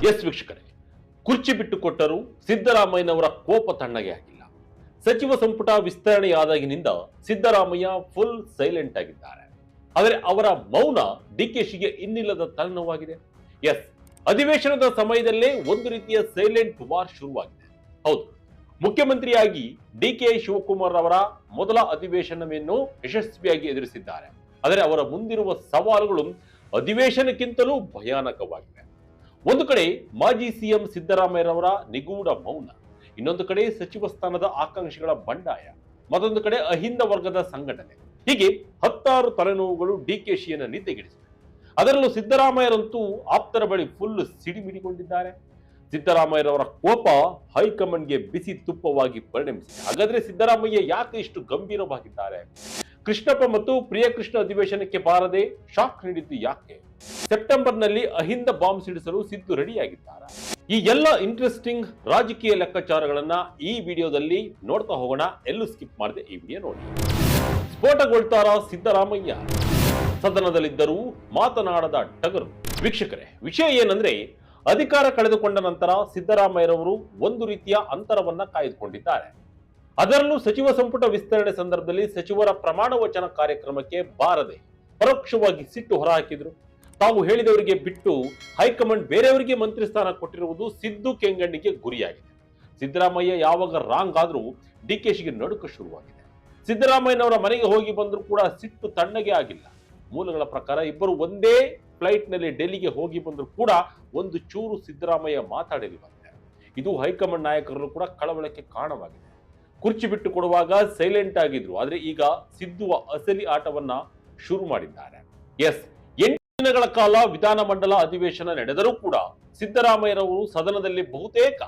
S ವೀಕ್ಷಕರೇ, ಕುರ್ಚಿ ಬಿಟ್ಟು ಕೊಟ್ಟರು ಸಿದ್ದರಾಮಯ್ಯನವರ ಕೋಪ ತಣ್ಣಗೆ ಆಗಿಲ್ಲ. ಸಚಿವ ಸಂಪುಟ ವಿಸ್ತರಣೆಯಾದಾಗಿನಿಂದ ಸಿದ್ದರಾಮಯ್ಯ ಫುಲ್ ಸೈಲೆಂಟ್ ಆಗಿದ್ದಾರೆ. ಆದರೆ ಅವರ ಮೌನ ಡಿಕೆಶಿಗೆ ಇನ್ನಿಲ್ಲದ ತಲೆನೋವಾಗಿದೆ. ಎಸ್, ಅಧಿವೇಶನದ ಸಮಯದಲ್ಲೇ ಒಂದು ರೀತಿಯ ಸೈಲೆಂಟ್ ವಾರ್ ಶುರುವಾಗಿದೆ. ಹೌದು, ಮುಖ್ಯಮಂತ್ರಿಯಾಗಿ ಡಿಕೆ ಶಿವಕುಮಾರ್ ಅವರ ಮೊದಲ ಅಧಿವೇಶನವನ್ನು ಯಶಸ್ವಿಯಾಗಿ ಎದುರಿಸಿದ್ದಾರೆ. ಆದರೆ ಅವರ ಮುಂದಿರುವ ಸವಾಲುಗಳು ಅಧಿವೇಶನಕ್ಕಿಂತಲೂ ಭಯಾನಕವಾಗಿವೆ. ಒಂದು ಕಡೆ ಮಾಜಿ ಸಿಎಂ ಸಿದ್ದರಾಮಯ್ಯರವರ ನಿಗೂಢ ಮೌನ, ಇನ್ನೊಂದು ಕಡೆ ಸಚಿವ ಸ್ಥಾನದ ಆಕಾಂಕ್ಷಿಗಳ ಬಂಡಾಯ, ಮತ್ತೊಂದು ಕಡೆ ಅಹಿಂದ ವರ್ಗದ ಸಂಘಟನೆ. ಹೀಗೆ ಹತ್ತಾರು ತಲೆನೋವುಗಳು ಡಿಕೆಶಿಯನ್ನು ನಿದ್ದೆಗೆಡಿಸಿವೆ. ಅದರಲ್ಲೂ ಸಿದ್ದರಾಮಯ್ಯರಂತೂ ಆಪ್ತರ ಬಳಿ ಫುಲ್ ಸಿಡಿಮಿಡಿಗೊಂಡಿದ್ದಾರೆ. ಸಿದ್ದರಾಮಯ್ಯರವರ ಕೋಪ ಹೈಕಮಾಂಡ್ಗೆ ಬಿಸಿ ತುಪ್ಪವಾಗಿ ಪರಿಣಮಿಸಿದೆ. ಹಾಗಾದ್ರೆ ಸಿದ್ದರಾಮಯ್ಯ ಯಾಕೆ ಇಷ್ಟು ಗಂಭೀರವಾಗಿದ್ದಾರೆ? ಕೃಷ್ಣಪ್ಪ ಮತ್ತು ಪ್ರಿಯಕೃಷ್ಣ ಅಧಿವೇಶನಕ್ಕೆ ಬಾರದೆ ಶಾಕ್ ನೀಡಿದ್ದು ಯಾಕೆ? ಸೆಪ್ಟೆಂಬರ್ನಲ್ಲಿ ಅಹಿಂದ ಬಾಂಬ್ ಸಿಡಿಸಲು ಸಿದ್ದು ರೆಡಿಯಾಗಿದ್ದಾರೆ. ಈ ಎಲ್ಲ ಇಂಟ್ರೆಸ್ಟಿಂಗ್ ರಾಜಕೀಯ ಲೆಕ್ಕಾಚಾರಗಳನ್ನ ಈ ವಿಡಿಯೋದಲ್ಲಿ ನೋಡ್ತಾ ಹೋಗೋಣ. ಎಲ್ಲೂ ಸ್ಕಿಪ್ ಮಾಡದೆ ಈ ವಿಡಿಯೋ ನೋಡಿ. ಸ್ಫೋಟಗೊಳ್ತಾರ ಸಿದ್ದರಾಮಯ್ಯ, ಸದನದಲ್ಲಿದ್ದರೂ ಮಾತನಾಡದ ಟಗರು. ವೀಕ್ಷಕರೇ, ವಿಷಯ ಏನಂದ್ರೆ, ಅಧಿಕಾರ ಕಳೆದುಕೊಂಡ ನಂತರ ಸಿದ್ದರಾಮಯ್ಯರವರು ಒಂದು ರೀತಿಯ ಅಂತರವನ್ನ ಕಾಯ್ದುಕೊಂಡಿದ್ದಾರೆ. ಅದರಲ್ಲೂ ಸಚಿವ ಸಂಪುಟ ವಿಸ್ತರಣೆ ಸಂದರ್ಭದಲ್ಲಿ ಸಚಿವರ ಪ್ರಮಾಣ ವಚನ ಕಾರ್ಯಕ್ರಮಕ್ಕೆ ಬಾರದೆ ಪರೋಕ್ಷವಾಗಿ ಸಿಟ್ಟು ಹೊರಹಾಕಿದ್ರು. ತಾವು ಹೇಳಿದವರಿಗೆ ಬಿಟ್ಟು ಹೈಕಮಾಂಡ್ ಬೇರೆಯವರಿಗೆ ಮಂತ್ರಿ ಸ್ಥಾನ ಕೊಟ್ಟಿರುವುದು ಸಿದ್ದು ಕೆಂಗಣ್ಣಿಗೆ ಗುರಿಯಾಗಿದೆ. ಸಿದ್ದರಾಮಯ್ಯ ಯಾವಾಗ ರಾಂಗ್ ಆದ್ರೂ ಡಿಕೆಶಿಗೆ ನಡುಕ ಶುರುವಾಗಿದೆ. ಸಿದ್ದರಾಮಯ್ಯನವರ ಮನೆಗೆ ಹೋಗಿ ಬಂದರೂ ಕೂಡ ಸಿಟ್ಟು ತಣ್ಣಗೆ ಆಗಿಲ್ಲ. ಮೂಲಗಳ ಪ್ರಕಾರ ಇಬ್ಬರು ಒಂದೇ ಫ್ಲೈಟ್ ನಲ್ಲಿ ಡೆಲ್ಲಿಗೆ ಹೋಗಿ ಬಂದರೂ ಕೂಡ ಒಂದು ಚೂರು ಸಿದ್ದರಾಮಯ್ಯ ಮಾತಾಡಿಲ್ವಂತೆ. ಇದು ಹೈಕಮಾಂಡ್ ನಾಯಕರಲ್ಲೂ ಕೂಡ ಕಳವಳಕ್ಕೆ ಕಾರಣವಾಗಿದೆ. ಕುರ್ಚಿ ಬಿಟ್ಟು ಕೊಡುವಾಗ ಸೈಲೆಂಟ್ ಆಗಿದ್ರು, ಆದ್ರೆ ಈಗ ಸಿದ್ದುವ ಅಸಲಿ ಆಟವನ್ನ ಶುರು ಮಾಡಿದ್ದಾರೆ. ಎಸ್, 8 ದಿನಗಳ ಕಾಲ ವಿಧಾನಮಂಡಲ ಅಧಿವೇಶನ ನಡೆದರೂ ಕೂಡ ಸಿದ್ದರಾಮಯ್ಯರವರು ಸದನದಲ್ಲಿ ಬಹುತೇಕ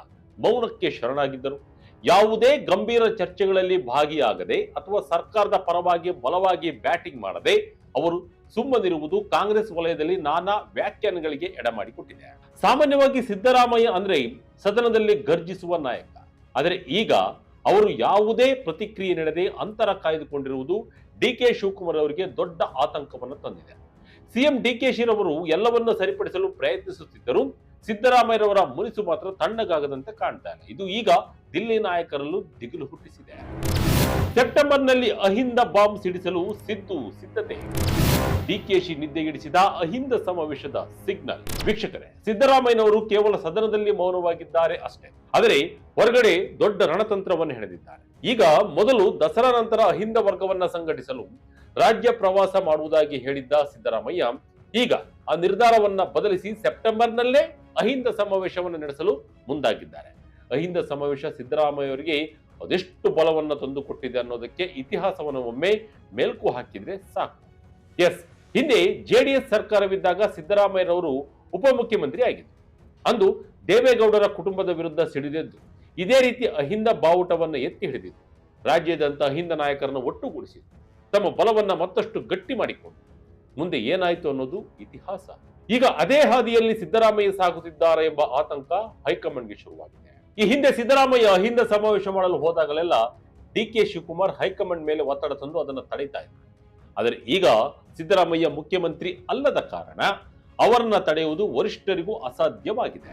ಮೌನಕ್ಕೆ ಶರಣಾಗಿದ್ದರು. ಯಾವುದೇ ಗಂಭೀರ ಚರ್ಚೆಗಳಲ್ಲಿ ಭಾಗಿಯಾಗದೆ ಅಥವಾ ಸರ್ಕಾರದ ಪರವಾಗಿ ಬಲವಾಗಿ ಬ್ಯಾಟಿಂಗ್ ಮಾಡದೆ ಅವರು ಸುಮ್ಮನಿರುವುದು ಕಾಂಗ್ರೆಸ್ ವಲಯದಲ್ಲಿ ನಾನಾ ವ್ಯಾಖ್ಯಾನಗಳಿಗೆ ಎಡೆಮಾಡಿಕೊಟ್ಟಿದೆ. ಸಾಮಾನ್ಯವಾಗಿ ಸಿದ್ದರಾಮಯ್ಯ ಅಂದ್ರೆ ಸದನದಲ್ಲಿ ಗರ್ಜಿಸುವ ನಾಯಕ. ಆದರೆ ಈಗ ಅವರು ಯಾವುದೇ ಪ್ರತಿಕ್ರಿಯೆ ನೀಡದೆ ಅಂತರ ಕಾಯ್ದುಕೊಂಡಿರುವುದು ಡಿಕೆ ಶಿವಕುಮಾರ್ ಅವರಿಗೆ ದೊಡ್ಡ ಆತಂಕವನ್ನು ತಂದಿದೆ. ಸಿಎಂ ಡಿಕೆಶಿರವರು ಎಲ್ಲವನ್ನ ಸರಿಪಡಿಸಲು ಪ್ರಯತ್ನಿಸುತ್ತಿದ್ದರೂ ಸಿದ್ದರಾಮಯ್ಯರವರ ಮುನಿಸು ಮಾತ್ರ ತಣ್ಣಗಾಗದಂತೆ ಕಾಣ್ತಾ ಇದೆ. ಇದು ಈಗ ದಿಲ್ಲಿ ನಾಯಕರಲ್ಲೂ ದಿಗಿಲು ಹುಟ್ಟಿಸಿದೆ. ಸೆಪ್ಟೆಂಬರ್ನಲ್ಲಿ ಅಹಿಂದ ಬಾಂಬ್ ಸಿಡಿಸಲು ಸಿದ್ದು ಸಿದ್ಧತೆ. ಡಿಕೆಶಿ ನಿದ್ದೆಗೆಡಿಸಿದ ಅಹಿಂದ ಸಮಾವೇಶದ ಸಿಗ್ನಲ್. ವೀಕ್ಷಕರೇ, ಸಿದ್ದರಾಮಯ್ಯನವರು ಕೇವಲ ಸದನದಲ್ಲಿ ಮೌನವಾಗಿದ್ದಾರೆ ಅಷ್ಟೇ, ಆದರೆ ಹೊರಗಡೆ ದೊಡ್ಡ ರಣತಂತ್ರವನ್ನು ಹೆಣೆದಿದ್ದಾರೆ. ಈಗ ಮೊದಲು ದಸರಾ ನಂತರ ಅಹಿಂದ ವರ್ಗವನ್ನ ಸಂಘಟಿಸಲು ರಾಜ್ಯ ಪ್ರವಾಸ ಮಾಡುವುದಾಗಿ ಹೇಳಿದ್ದ ಸಿದ್ದರಾಮಯ್ಯ ಈಗ ಆ ನಿರ್ಧಾರವನ್ನ ಬದಲಿಸಿ ಸೆಪ್ಟೆಂಬರ್ನಲ್ಲೇ ಅಹಿಂದ ಸಮಾವೇಶವನ್ನು ನಡೆಸಲು ಮುಂದಾಗಿದ್ದಾರೆ. ಅಹಿಂದ ಸಮಾವೇಶ ಸಿದ್ದರಾಮಯ್ಯ ಅವರಿಗೆ ಅದೆಷ್ಟು ಬಲವನ್ನು ತಂದುಕೊಟ್ಟಿದೆ ಅನ್ನೋದಕ್ಕೆ ಇತಿಹಾಸವನ್ನು ಒಮ್ಮೆ ಮೆಲುಕು ಹಾಕಿದ್ರೆ ಸಾಕು. ಎಸ್, ಹಿಂದೆ ಜೆಡಿಎಸ್ ಸರ್ಕಾರವಿದ್ದಾಗ ಸಿದ್ದರಾಮಯ್ಯರವರು ಉಪಮುಖ್ಯಮಂತ್ರಿ ಆಗಿದ್ರು. ಅಂದು ದೇವೇಗೌಡರ ಕುಟುಂಬದ ವಿರುದ್ಧ ಸಿಡಿದೆದ್ದು ಇದೇ ರೀತಿ ಅಹಿಂದ ಬಾವುಟವನ್ನು ಎತ್ತಿ ಹಿಡಿದಿದ್ದು ರಾಜ್ಯದಂತ ಅಹಿಂದ ನಾಯಕರನ್ನು ಒಟ್ಟುಗೂಡಿಸಿದ್ರು. ತಮ್ಮ ಬಲವನ್ನ ಮತ್ತಷ್ಟು ಗಟ್ಟಿ ಮಾಡಿಕೊಂಡು ಮುಂದೆ ಏನಾಯ್ತು ಅನ್ನೋದು ಇತಿಹಾಸ. ಈಗ ಅದೇ ಹಾದಿಯಲ್ಲಿ ಸಿದ್ದರಾಮಯ್ಯ ಸಾಗುತ್ತಿದ್ದಾರೆ ಎಂಬ ಆತಂಕ ಹೈಕಮಾಂಡ್ಗೆ ಶುರುವಾಗಿದೆ. ಈ ಹಿಂದೆ ಸಿದ್ದರಾಮಯ್ಯ ಅಹಿಂದ ಸಮಾವೇಶ ಮಾಡಲು ಹೋದಾಗಲೆಲ್ಲ ಡಿಕೆ ಶಿವಕುಮಾರ್ ಹೈಕಮಾಂಡ್ ಮೇಲೆ ಒತ್ತಡ ತಂದು ಅದನ್ನು ತಡೀತಾ ಇದ್ರು. ಆದರೆ ಈಗ ಸಿದ್ದರಾಮಯ್ಯ ಮುಖ್ಯಮಂತ್ರಿ ಅಲ್ಲದ ಕಾರಣ ಅವರನ್ನ ತಡೆಯುವುದು ವರಿಷ್ಠರಿಗೂ ಅಸಾಧ್ಯವಾಗಿದೆ.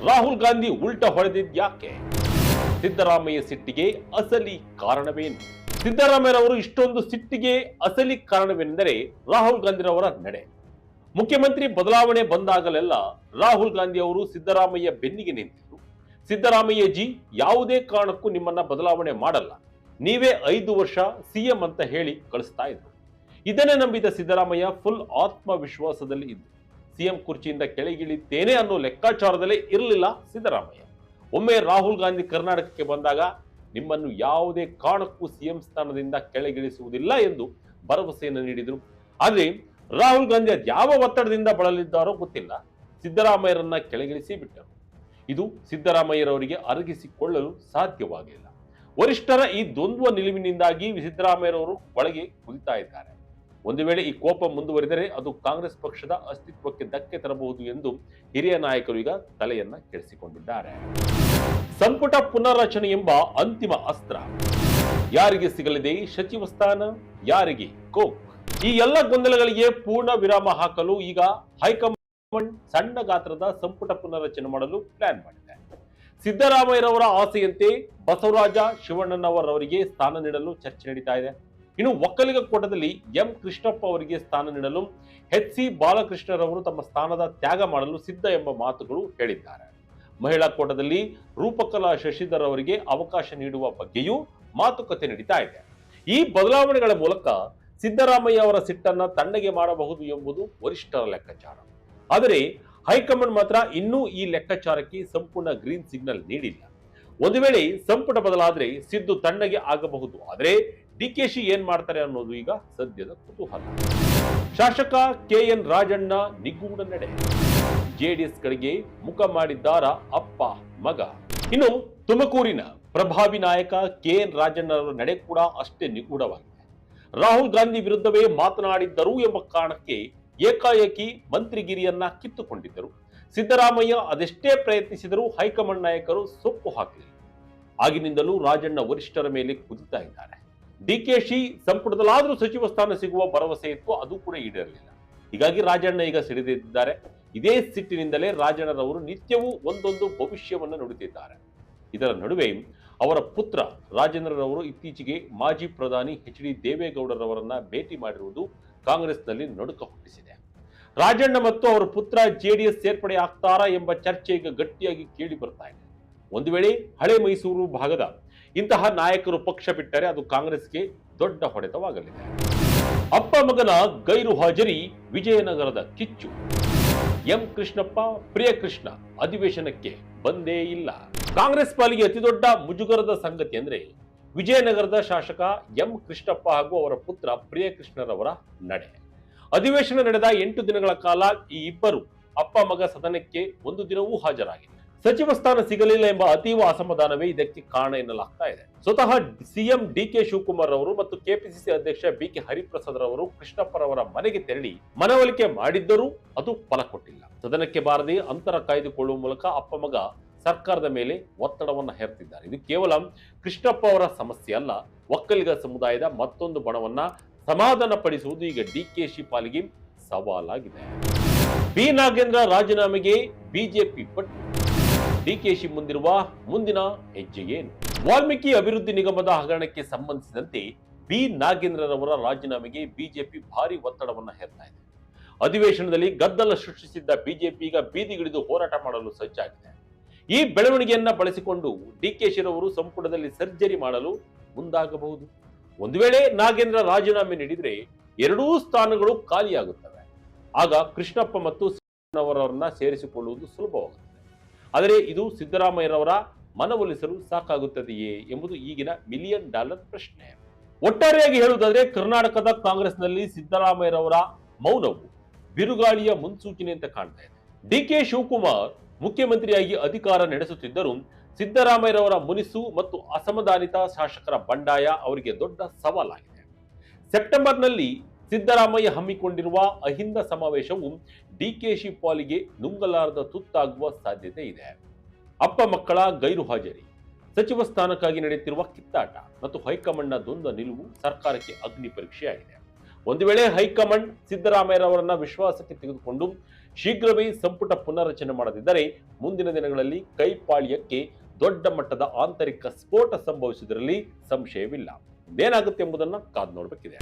ರಾಹುಲ್ ಗಾಂಧಿ ಉಲ್ಟ ಹೊಡೆದಿದ್ಯಾಕೆ? ಸಿದ್ದರಾಮಯ್ಯ ಸಿಟ್ಟಿಗೆ ಅಸಲಿ ಕಾರಣವೇನು? ಸಿದ್ದರಾಮಯ್ಯರವರು ಇಷ್ಟೊಂದು ಸಿಟ್ಟಿಗೆ ಅಸಲಿ ಕಾರಣವೆಂದರೆ ರಾಹುಲ್ ಗಾಂಧಿರವರ ನಡೆ. ಮುಖ್ಯಮಂತ್ರಿ ಬದಲಾವಣೆ ಬಂದಾಗಲೆಲ್ಲ ರಾಹುಲ್ ಗಾಂಧಿ ಅವರು ಸಿದ್ದರಾಮಯ್ಯ ಬೆನ್ನಿಗೆ ನಿಂತಿದ್ರು. ಸಿದ್ದರಾಮಯ್ಯ ಜಿ, ಯಾವುದೇ ಕಾರಣಕ್ಕೂ ನಿಮ್ಮನ್ನ ಬದಲಾವಣೆ ಮಾಡಲ್ಲ, ನೀವೇ 5 ವರ್ಷ ಸಿಎಂ ಅಂತ ಹೇಳಿ ಕಳಿಸ್ತಾ ಇದ್ರು. ಇದನ್ನೇ ನಂಬಿದ ಸಿದ್ದರಾಮಯ್ಯ ಫುಲ್ ಆತ್ಮವಿಶ್ವಾಸದಲ್ಲಿ ಇದ್ದು ಸಿಎಂ ಕುರ್ಚಿಯಿಂದ ಕೆಳಗಿಳಿತೇನೆ ಅನ್ನೋ ಲೆಕ್ಕಾಚಾರದಲ್ಲೇ ಇರಲಿಲ್ಲ ಸಿದ್ದರಾಮಯ್ಯ. ಒಮ್ಮೆ ರಾಹುಲ್ ಗಾಂಧಿ ಕರ್ನಾಟಕಕ್ಕೆ ಬಂದಾಗ ನಿಮ್ಮನ್ನು ಯಾವುದೇ ಕಾರಣಕ್ಕೂ ಸಿಎಂ ಸ್ಥಾನದಿಂದ ಕೆಳಗಿಳಿಸುವುದಿಲ್ಲ ಎಂದು ಭರವಸೆಯನ್ನು ನೀಡಿದರು. ಆದರೆ ರಾಹುಲ್ ಗಾಂಧಿ ಯಾವ ಒತ್ತಡದಿಂದ ಬಳಲಿದ್ದಾರೋ ಗೊತ್ತಿಲ್ಲ, ಸಿದ್ದರಾಮಯ್ಯರನ್ನ ಕೆಳಗಿಳಿಸಿ ಬಿಟ್ಟರು. ಇದು ಸಿದ್ದರಾಮಯ್ಯರವರಿಗೆ ಅರಗಿಸಿಕೊಳ್ಳಲು ಸಾಧ್ಯವಾಗಿಲ್ಲ. ವರಿಷ್ಠರ ಈ ದ್ವಂದ್ವ ನಿಲುವಿನಿಂದಾಗಿ ಸಿದ್ದರಾಮಯ್ಯರವರು ಒಳಗೆ ಕುದಿತಾ ಇದ್ದಾರೆ. ಒಂದು ವೇಳೆ ಈ ಕೋಪ ಮುಂದುವರಿದರೆ ಅದು ಕಾಂಗ್ರೆಸ್ ಪಕ್ಷದ ಅಸ್ತಿತ್ವಕ್ಕೆ ಧಕ್ಕೆ ತರಬಹುದು ಎಂದು ಹಿರಿಯ ನಾಯಕರು ಈಗ ತಲೆಯನ್ನ ಕೆಡಿಸಿಕೊಂಡಿದ್ದಾರೆ. ಸಂಪುಟ ಪುನರ್ರಚನೆ ಎಂಬ ಅಂತಿಮ ಅಸ್ತ್ರ ಯಾರಿಗೆ ಸಿಗಲಿದೆ? ಸಚಿವ ಸ್ಥಾನ ಯಾರಿಗೆ? ಕೋಕ್? ಈ ಎಲ್ಲ ಗೊಂದಲಗಳಿಗೆ ಪೂರ್ಣ ವಿರಾಮ ಹಾಕಲು ಈಗ ಹೈಕಮಾಂಡ್ ಸಣ್ಣ ಗಾತ್ರದ ಸಂಪುಟ ಪುನರ್ರಚನೆ ಮಾಡಲು ಪ್ಲಾನ್ ಮಾಡಿದೆ. ಸಿದ್ದರಾಮಯ್ಯರವರ ಆಸೆಯಂತೆ ಬಸವರಾಜ ಶಿವಣ್ಣನವರವರಿಗೆ ಸ್ಥಾನ ನೀಡಲು ಚರ್ಚೆ ನಡೀತಾ ಇದೆ. ಇನ್ನು ಒಕ್ಕಲಿಗ ಕೋಟದಲ್ಲಿ ಎಂ ಕೃಷ್ಣಪ್ಪ ಅವರಿಗೆ ಸ್ಥಾನ ನೀಡಲು ಎಚ್.ಸಿ. ಬಾಲಕೃಷ್ಣರವರು ತಮ್ಮ ಸ್ಥಾನದ ತ್ಯಾಗ ಮಾಡಲು ಸಿದ್ಧ ಎಂಬ ಮಾತುಗಳು ಹೇಳಿದ್ದಾರೆ. ಮಹಿಳಾ ಕೋಟದಲ್ಲಿ ರೂಪಕಲಾ ಶಶಿಧರ್ ಅವರಿಗೆ ಅವಕಾಶ ನೀಡುವ ಬಗ್ಗೆಯೂ ಮಾತುಕತೆ ನಡೀತಾ ಇದೆ. ಈ ಬದಲಾವಣೆಗಳ ಮೂಲಕ ಸಿದ್ದರಾಮಯ್ಯ ಅವರ ಸಿಟ್ಟನ್ನ ತಣ್ಣಗೆ ಮಾಡಬಹುದು ಎಂಬುದು ವರಿಷ್ಠರ ಲೆಕ್ಕಾಚಾರ. ಆದರೆ ಹೈಕಮಾಂಡ್ ಮಾತ್ರ ಇನ್ನೂ ಈ ಲೆಕ್ಕಾಚಾರಕ್ಕೆ ಸಂಪೂರ್ಣ ಗ್ರೀನ್ ಸಿಗ್ನಲ್ ನೀಡಿಲ್ಲ. ಒಂದು ವೇಳೆ ಸಂಪುಟ ಬದಲಾದ್ರೆ ಸಿದ್ದು ತಣ್ಣಗೆ ಆಗಬಹುದು. ಆದರೆ ಡಿಕೆಶಿ ಏನ್ ಮಾಡ್ತಾರೆ ಅನ್ನೋದು ಈಗ ಸದ್ಯದ ಕುತೂಹಲ. ಶಾಸಕ ಕೆಎನ್ ರಾಜಣ್ಣ ನಿಗೂಢ ನಡೆ, ಜೆಡಿಎಸ್ ಕಡೆಗೆ ಮುಖ ಮಾಡಿದ್ದಾರ ಅಪ್ಪ ಮಗ. ಇನ್ನು ತುಮಕೂರಿನ ಪ್ರಭಾವಿ ನಾಯಕ ಕೆಎನ್ ರಾಜಣ್ಣರ ನಡೆ ಕೂಡ ಅಷ್ಟೇ ನಿಗೂಢವಾಗಿದೆ. ರಾಹುಲ್ ಗಾಂಧಿ ವಿರುದ್ಧವೇ ಮಾತನಾಡಿದ್ದರು ಎಂಬ ಕಾರಣಕ್ಕೆ ಏಕಾಏಕಿ ಮಂತ್ರಿಗಿರಿಯನ್ನ ಕಿತ್ತುಕೊಂಡಿದ್ದರು. ಸಿದ್ದರಾಮಯ್ಯ ಅದೆಷ್ಟೇ ಪ್ರಯತ್ನಿಸಿದರೂ ಹೈಕಮಾಂಡ್ ನಾಯಕರು ಸೊಪ್ಪು ಹಾಕಲಿಲ್ಲ. ಆಗಿನಿಂದಲೂ ರಾಜಣ್ಣ ವರಿಷ್ಠರ ಮೇಲೆ ಕುದಿತಾ ಇದ್ದಾರೆ. ಡಿಕೆಶಿ ಸಂಪುಟದಲ್ಲಾದ್ರೂ ಸಚಿವ ಸ್ಥಾನ ಸಿಗುವ ಭರವಸೆ ಇತ್ತು, ಅದು ಕೂಡ ಈಡೇರಲಿಲ್ಲ. ಹೀಗಾಗಿ ರಾಜಣ್ಣ ಈಗ ಸಿಡಿದಿದ್ದಾರೆ. ಇದೇ ಸಿಟ್ಟಿನಿಂದಲೇ ರಾಜಣ್ಣರವರು ನಿತ್ಯವೂ ಒಂದೊಂದು ಭವಿಷ್ಯವನ್ನು ನುಡಿದಿದ್ದಾರೆ. ಇದರ ನಡುವೆ ಅವರ ಪುತ್ರ ರಾಜೇಂದ್ರರವರು ಇತ್ತೀಚೆಗೆ ಮಾಜಿ ಪ್ರಧಾನಿ ಎಚ್.ಡಿ. ದೇವೇಗೌಡರವರನ್ನ ಭೇಟಿ ಮಾಡಿರುವುದು ಕಾಂಗ್ರೆಸ್ನಲ್ಲಿ ನಡುಕ ಹುಟ್ಟಿಸಿದೆ. ರಾಜಣ್ಣ ಮತ್ತು ಅವರ ಪುತ್ರ ಜೆಡಿಎಸ್ ಸೇರ್ಪಡೆ ಆಗ್ತಾರಾ ಎಂಬ ಚರ್ಚೆ ಈಗ ಗಟ್ಟಿಯಾಗಿ ಕೇಳಿ ಬರ್ತಾ ಇದೆ. ಒಂದು ವೇಳೆ ಹಳೆ ಮೈಸೂರು ಭಾಗದ ಇಂತಹ ನಾಯಕರು ಪಕ್ಷ ಬಿಟ್ಟರೆ ಅದು ಕಾಂಗ್ರೆಸ್ಗೆ ದೊಡ್ಡ ಹೊಡೆತವಾಗಲಿದೆ. ಅಪ್ಪ ಮಗನ ಗೈರು ಹಾಜರಿ, ವಿಜಯನಗರದ ಕಿಚ್ಚು. ಎಂ ಕೃಷ್ಣಪ್ಪ ಪ್ರಿಯಕೃಷ್ಣ ಅಧಿವೇಶನಕ್ಕೆ ಬಂದೇ ಇಲ್ಲ. ಕಾಂಗ್ರೆಸ್ ಪಾಲಿಗೆ ಅತಿದೊಡ್ಡ ಮುಜುಗರದ ಸಂಗತಿ ಅಂದ್ರೆ ವಿಜಯನಗರದ ಶಾಸಕ ಎಂ ಕೃಷ್ಣಪ್ಪ ಹಾಗೂ ಅವರ ಪುತ್ರ ಪ್ರಿಯಕೃಷ್ಣರವರ ನಡೆ. ಅಧಿವೇಶನ ನಡೆದ 8 ದಿನಗಳ ಕಾಲ ಈ ಇಬ್ಬರು ಅಪ್ಪ ಮಗ ಸದನಕ್ಕೆ ಒಂದು ದಿನವೂ ಹಾಜರಾಗಿಲ್ಲ. ಸಚಿವ ಸ್ಥಾನ ಸಿಗಲಿಲ್ಲ ಎಂಬ ಅತೀವ ಅಸಮಾಧಾನವೇ ಇದಕ್ಕೆ ಕಾರಣ ಎನ್ನಲಾಗ್ತಾ ಇದೆ. ಸ್ವತಃ ಸಿಎಂ ಡಿ.ಕೆ. ಶಿವಕುಮಾರ್ ಅವರು ಮತ್ತು ಕೆಪಿಸಿಸಿ ಅಧ್ಯಕ್ಷ ಬಿ.ಕೆ. ಹರಿಪ್ರಸಾದ್ ರವರು ಕೃಷ್ಣಪ್ಪರವರ ಮನೆಗೆ ತೆರಳಿ ಮನವೊಲಿಕೆ ಮಾಡಿದ್ದರೂ ಅದು ಫಲ ಕೊಟ್ಟಿಲ್ಲ. ಸದನಕ್ಕೆ ಬಾರದೆ ಅಂತರ ಕಾಯ್ದುಕೊಳ್ಳುವ ಮೂಲಕ ಅಪ್ಪ ಮಗ ಸರ್ಕಾರದ ಮೇಲೆ ಒತ್ತಡವನ್ನು ಹೇರ್ತಿದ್ದಾರೆ. ಇದು ಕೇವಲ ಕೃಷ್ಣಪ್ಪ ಅವರ ಸಮಸ್ಯೆ ಅಲ್ಲ, ಒಕ್ಕಲಿಗ ಸಮುದಾಯದ ಮತ್ತೊಂದು ಬಣವನ್ನ ಸಮಾಧಾನ ಪಡಿಸುವುದು ಈಗ ಡಿಕೆಶಿ ಪಾಲಿಗೆ ಸವಾಲಾಗಿದೆ. ಬಿ ನಾಗೇಂದ್ರ ರಾಜೀನಾಮೆಗೆ ಬಿಜೆಪಿ ಪಟ್ಟು, ಡಿಕೆಶಿ ಮುಂದಿನ ಹೆಜ್ಜೆ ಏನು? ವಾಲ್ಮೀಕಿ ಅಭಿವೃದ್ಧಿ ನಿಗಮದ ಹಗರಣಕ್ಕೆ ಸಂಬಂಧಿಸಿದಂತೆ ಬಿ ನಾಗೇಂದ್ರರವರ ರಾಜೀನಾಮೆಗೆ ಬಿಜೆಪಿ ಭಾರಿ ಒತ್ತಡವನ್ನು ಹೇರ್ತಾ ಇದೆ. ಅಧಿವೇಶನದಲ್ಲಿ ಗದ್ದಲ ಸೃಷ್ಟಿಸಿದ್ದ ಬಿಜೆಪಿ ಈಗ ಬೀದಿಗಿಳಿದು ಹೋರಾಟ ಮಾಡಲು ಸಜ್ಜಾಗಿದೆ. ಈ ಬೆಳವಣಿಗೆಯನ್ನ ಬಳಸಿಕೊಂಡು ಡಿಕೆಶಿರವರು ಸಂಪುಟದಲ್ಲಿ ಸರ್ಜರಿ ಮಾಡಲು ಮುಂದಾಗಬಹುದು. ಒಂದು ವೇಳೆ ನಾಗೇಂದ್ರ ರಾಜೀನಾಮೆ ನೀಡಿದ್ರೆ ಎರಡೂ ಸ್ಥಾನಗಳು ಖಾಲಿಯಾಗುತ್ತವೆ. ಆಗ ಕೃಷ್ಣಪ್ಪ ಮತ್ತು ಅವರನ್ನ ಸೇರಿಸಿಕೊಳ್ಳುವುದು ಸುಲಭವಾಗುತ್ತದೆ. ಆದರೆ ಇದು ಸಿದ್ದರಾಮಯ್ಯರವರ ಮನವೊಲಿಸಲು ಸಾಕಾಗುತ್ತದೆಯೇ ಎಂಬುದು ಈಗಿನ $1 ಮಿಲಿಯನ್ ಪ್ರಶ್ನೆ. ಒಟ್ಟಾರೆಯಾಗಿ ಹೇಳುವುದಾದ್ರೆ ಕರ್ನಾಟಕದ ಕಾಂಗ್ರೆಸ್ನಲ್ಲಿ ಸಿದ್ದರಾಮಯ್ಯರವರ ಮೌನವು ಬಿರುಗಾಳಿಯ ಮುನ್ಸೂಚನೆ ಅಂತ ಕಾಣ್ತಾ ಇದೆ. ಡಿ.ಕೆ. ಶಿವಕುಮಾರ್ ಮುಖ್ಯಮಂತ್ರಿಯಾಗಿ ಅಧಿಕಾರ ನಡೆಸುತ್ತಿದ್ದರೂ ಸಿದ್ದರಾಮಯ್ಯರವರ ಮುನಿಸು ಮತ್ತು ಅಸಮಾಧಾನಿತ ಶಾಸಕರ ಬಂಡಾಯ ಅವರಿಗೆ ದೊಡ್ಡ ಸವಾಲಾಗಿದೆ. ಸೆಪ್ಟೆಂಬರ್ನಲ್ಲಿ ಸಿದ್ದರಾಮಯ್ಯ ಹಮ್ಮಿಕೊಂಡಿರುವ ಅಹಿಂದ ಸಮಾವೇಶವು ಡಿಕೆಶಿ ಪಾಲಿಗೆ ನುಂಗಲಾರದ ತುತ್ತಾಗುವ ಸಾಧ್ಯತೆ ಇದೆ. ಅಪ್ಪ ಮಕ್ಕಳ ಗೈರು ಹಾಜರಿ, ಸಚಿವ ಸ್ಥಾನಕ್ಕಾಗಿ ನಡೆಯುತ್ತಿರುವ ಕಿತ್ತಾಟ ಮತ್ತು ಹೈಕಮಾಂಡ್ನ ದ್ವಂದ್ವ ನಿಲುವು ಸರ್ಕಾರಕ್ಕೆ ಅಗ್ನಿ ಪರೀಕ್ಷೆಯಾಗಿದೆ. ಒಂದು ವೇಳೆ ಹೈಕಮಾಂಡ್ ಸಿದ್ದರಾಮಯ್ಯರವರನ್ನ ವಿಶ್ವಾಸಕ್ಕೆ ತೆಗೆದುಕೊಂಡು ಶೀಘ್ರವೇ ಸಂಪುಟ ಪುನರ್ರಚನೆ ಮಾಡದಿದ್ದರೆ ಮುಂದಿನ ದಿನಗಳಲ್ಲಿ ಕೈಪಾಳ್ಯಕ್ಕೆ ದೊಡ್ಡ ಮಟ್ಟದ ಆಂತರಿಕ ಸ್ಫೋಟ ಸಂಭವಿಸುವುದರಲ್ಲಿ ಸಂಶಯವಿಲ್ಲ. ಇದೇನಾಗುತ್ತೆ ಎಂಬುದನ್ನು ಕಾದು ನೋಡಬೇಕಿದೆ.